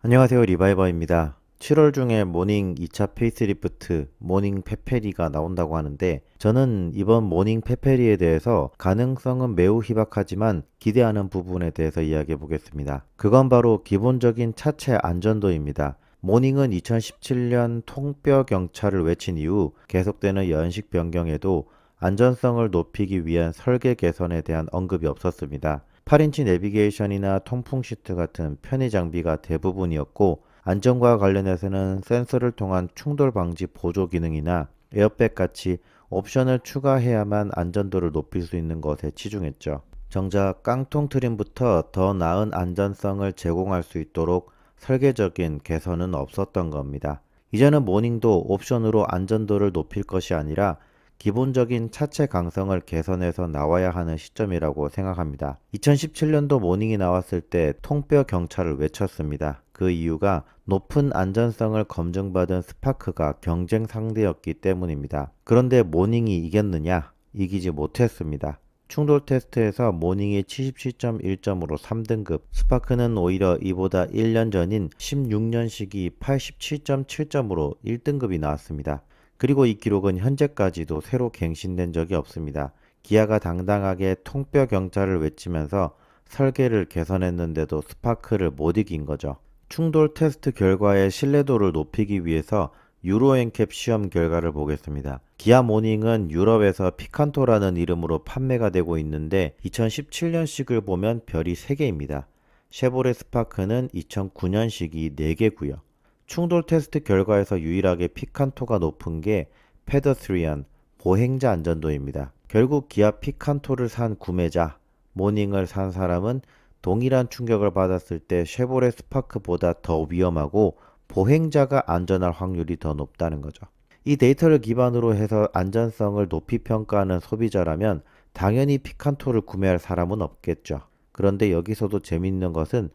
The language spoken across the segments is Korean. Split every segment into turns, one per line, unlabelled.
안녕하세요, 리바이버입니다. 7월 중에 모닝 2차 페이스리프트 모닝 페페리가 나온다고 하는데, 저는 이번 모닝 페페리에 대해서 가능성은 매우 희박하지만 기대하는 부분에 대해서 이야기해 보겠습니다. 그건 바로 기본적인 차체 안전도입니다. 모닝은 2017년 통뼈 경차를 외친 이후 계속되는 연식 변경에도 안전성을 높이기 위한 설계 개선에 대한 언급이 없었습니다. 8인치 내비게이션이나 통풍 시트 같은 편의 장비가 대부분이었고, 안전과 관련해서는 센서를 통한 충돌 방지 보조 기능이나 에어백 같이 옵션을 추가해야만 안전도를 높일 수 있는 것에 치중했죠. 정작 깡통 트림부터 더 나은 안전성을 제공할 수 있도록 설계적인 개선은 없었던 겁니다. 이제는 모닝도 옵션으로 안전도를 높일 것이 아니라 기본적인 차체 강성을 개선해서 나와야 하는 시점이라고 생각합니다. 2017년도 모닝이 나왔을 때 통뼈 경차를 외쳤습니다. 그 이유가 높은 안전성을 검증받은 스파크가 경쟁 상대였기 때문입니다. 그런데 모닝이 이겼느냐? 이기지 못했습니다. 충돌 테스트에서 모닝이 77.1점으로 3등급, 스파크는 오히려 이보다 1년 전인 16년식이 87.7점으로 1등급이 나왔습니다. 그리고 이 기록은 현재까지도 새로 갱신된 적이 없습니다. 기아가 당당하게 통뼈 경차를 외치면서 설계를 개선했는데도 스파크를 못 이긴 거죠. 충돌 테스트 결과의 신뢰도를 높이기 위해서 유로엔캡 시험 결과를 보겠습니다. 기아 모닝은 유럽에서 피칸토라는 이름으로 판매가 되고 있는데 2017년식을 보면 별이 3개입니다. 쉐보레 스파크는 2009년식이 4개고요. 충돌 테스트 결과에서 유일하게 피칸토가 높은 게 페더스리언, 보행자 안전도입니다. 결국 기아 피칸토를 산 구매자, 모닝을 산 사람은 동일한 충격을 받았을 때 쉐보레 스파크보다 더 위험하고 보행자가 안전할 확률이 더 높다는 거죠. 이 데이터를 기반으로 해서 안전성을 높이 평가하는 소비자라면 당연히 피칸토를 구매할 사람은 없겠죠. 그런데 여기서도 재밌는 것은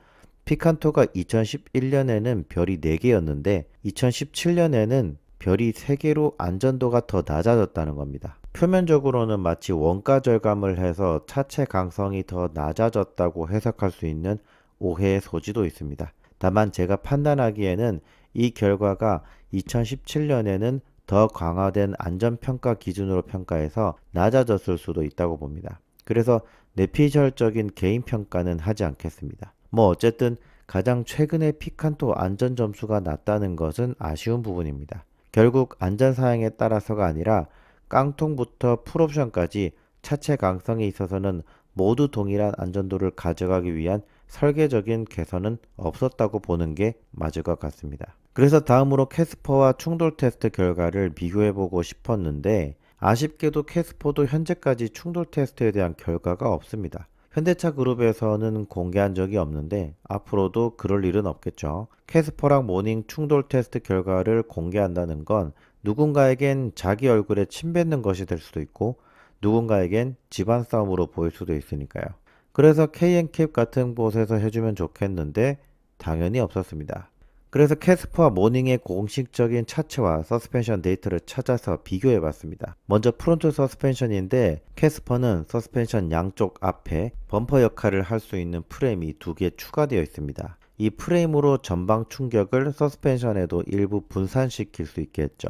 피칸토가 2011년에는 별이 4개였는데 2017년에는 별이 3개로 안전도가 더 낮아졌다는 겁니다. 표면적으로는 마치 원가 절감을 해서 차체 강성이 더 낮아졌다고 해석할 수 있는 오해의 소지도 있습니다. 다만 제가 판단하기에는 이 결과가 2017년에는 더 강화된 안전평가 기준으로 평가해서 낮아졌을 수도 있다고 봅니다. 그래서 내피셜적인 개인평가는 하지 않겠습니다. 어쨌든 가장 최근에 피칸토 안전 점수가 낮다는 것은 아쉬운 부분입니다. 결국 안전 사양에 따라서가 아니라 깡통부터 풀옵션까지 차체 강성에 있어서는 모두 동일한 안전도를 가져가기 위한 설계적인 개선은 없었다고 보는 게 맞을 것 같습니다. 그래서 다음으로 캐스퍼와 충돌 테스트 결과를 비교해보고 싶었는데, 아쉽게도 캐스퍼도 현재까지 충돌 테스트에 대한 결과가 없습니다. 현대차 그룹에서는 공개한 적이 없는데 앞으로도 그럴 일은 없겠죠. 캐스퍼랑 모닝 충돌 테스트 결과를 공개한다는 건 누군가에겐 자기 얼굴에 침 뱉는 것이 될 수도 있고, 누군가에겐 집안 싸움으로 보일 수도 있으니까요. 그래서 KN캡 같은 곳에서 해주면 좋겠는데 당연히 없었습니다. 그래서 캐스퍼와 모닝의 공식적인 차체와 서스펜션 데이터를 찾아서 비교해 봤습니다. 먼저 프론트 서스펜션인데, 캐스퍼는 서스펜션 양쪽 앞에 범퍼 역할을 할 수 있는 프레임이 2개 추가되어 있습니다. 이 프레임으로 전방 충격을 서스펜션에도 일부 분산시킬 수 있게 했죠.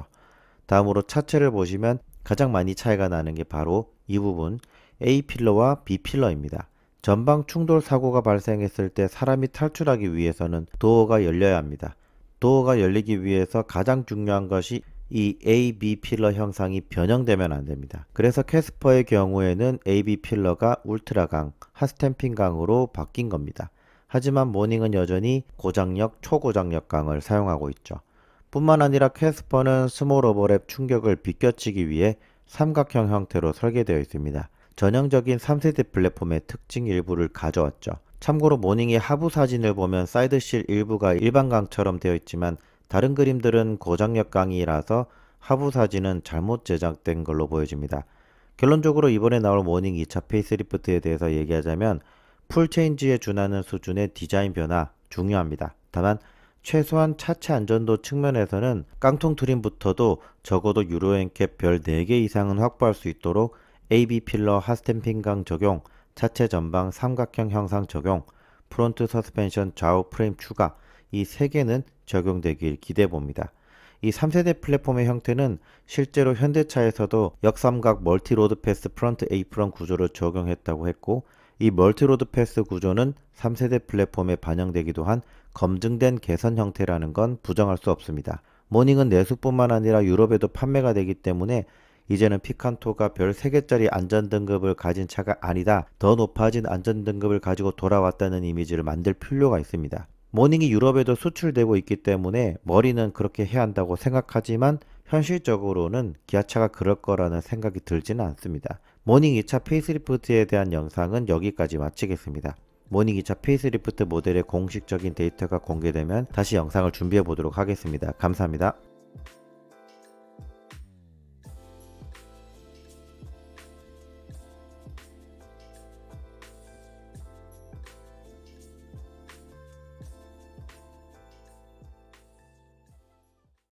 다음으로 차체를 보시면 가장 많이 차이가 나는 게 바로 이 부분, A필러와 B필러입니다. 전방 충돌 사고가 발생했을 때 사람이 탈출하기 위해서는 도어가 열려야 합니다. 도어가 열리기 위해서 가장 중요한 것이 이 A, B 필러 형상이 변형되면 안 됩니다. 그래서 캐스퍼의 경우에는 A, B 필러가 울트라강, 핫스탬핑 강으로 바뀐 겁니다. 하지만 모닝은 여전히 고장력, 초고장력 강을 사용하고 있죠. 뿐만 아니라 캐스퍼는 스몰 오버랩 충격을 비껴치기 위해 삼각형 형태로 설계되어 있습니다. 전형적인 3세대 플랫폼의 특징 일부를 가져왔죠. 참고로 모닝의 하부 사진을 보면 사이드실 일부가 일반 강처럼 되어 있지만 다른 그림들은 고장력 강이라서 하부 사진은 잘못 제작된 걸로 보여집니다. 결론적으로 이번에 나올 모닝 2차 페이스리프트에 대해서 얘기하자면 풀체인지에 준하는 수준의 디자인 변화 중요합니다. 다만 최소한 차체 안전도 측면에서는 깡통 트림부터도 적어도 유로엔캡 별 4개 이상은 확보할 수 있도록 AB 필러 핫스탬핑 강 적용, 차체 전방 삼각형 형상 적용, 프론트 서스펜션 좌우 프레임 추가, 이 3개는 적용되길 기대해 봅니다. 이 3세대 플랫폼의 형태는 실제로 현대차에서도 역삼각 멀티 로드 패스 프런트 에이프런 구조를 적용했다고 했고, 이 멀티 로드 패스 구조는 3세대 플랫폼에 반영되기도 한 검증된 개선 형태라는 건 부정할 수 없습니다. 모닝은 내수뿐만 아니라 유럽에도 판매가 되기 때문에 이제는 피칸토가 별 3개짜리 안전등급을 가진 차가 아니다, 더 높아진 안전등급을 가지고 돌아왔다는 이미지를 만들 필요가 있습니다. 모닝이 유럽에도 수출되고 있기 때문에 머리는 그렇게 해야 한다고 생각하지만 현실적으로는 기아차가 그럴 거라는 생각이 들지는 않습니다. 모닝 2차 페이스리프트에 대한 영상은 여기까지 마치겠습니다. 모닝 2차 페이스리프트 모델의 공식적인 데이터가 공개되면 다시 영상을 준비해 보도록 하겠습니다. 감사합니다.